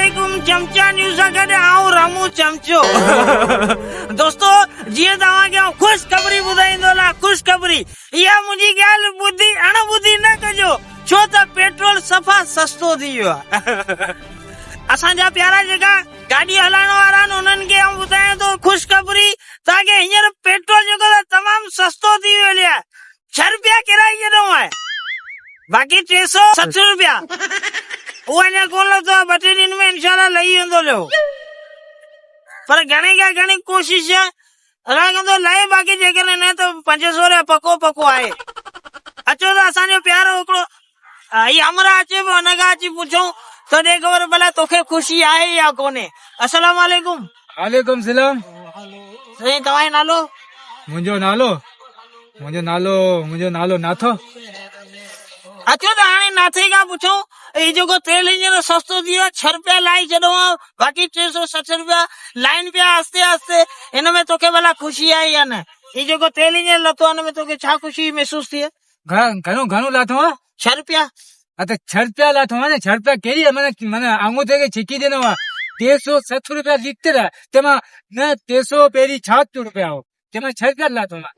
वालेकुम चमचा न्यूज़ गॾु आऊं रामू चमचो। दोस्तो जीअं तव्हांखे ख़ुशख़बरी ॿुधाईंदो ख़ुशख़बरी इहा मुंहिंजी ॻाल्हि ॿुधी अणॿुधी न कजो छो त पेट्रोल सफ़ा सस्तो थी वियो आहे। असांजा प्यारा जेका गाॾी हलाइण वारा आहिनि उन्हनि खे ॿुधायां थो ख़ुशख़बरी तव्हांखे हींअर पेट्रोल जेको तमामु सस्तो थी वियो आहे। 6 रुपया किराए छॾियो आहे बाक़ी 360 रुपया वो अञा कोन लथो आहे। 2 ॾींहंनि में इंशाल्लाह लही वेंदो लियो पर घणे खां घणी कोशिश अलाए कंदो लहे बाक़ी जेकॾहिं न त 500 रुपया पको आहे। अचो त असांजो प्यारो हिकिड़ो हीअ हमरा अचे पियो हुन खां अची पुछूं तॾहिं ख़बर भला तोखे ख़ुशी आहे या कोन्हे। अस्सलाम वालेकुम। वालेकुम सलाम। साईं तव्हांजो नालो? मुंहिंजो नालो नाथो। अचो त हाणे नाथे खां पुछूं ही जेको तेल हींअर सस्तो थी वियो आहे 6 रुपया लाइ छॾियो आहे बाक़ी 360 रुपया लाइन पिया आस्ते आस्ते हिन में तोखे भला ख़ुशी आहे या न? ही जेको तेल हींअर लथो आहे हिन में तोखे छा ख़ुशी महसूस थी? घणो लाथो आहे? 6 रुपया। 6 रुपया लाथो आहे। 6 रुपया कहिड़ी माना आंगूठे खे छिकी ॾिनो आहे। 360 रुपया लीटर आहे तेमां न 300 पहिरीं 76 रुपया हो तेमां 6 रुपया लाथो आहे।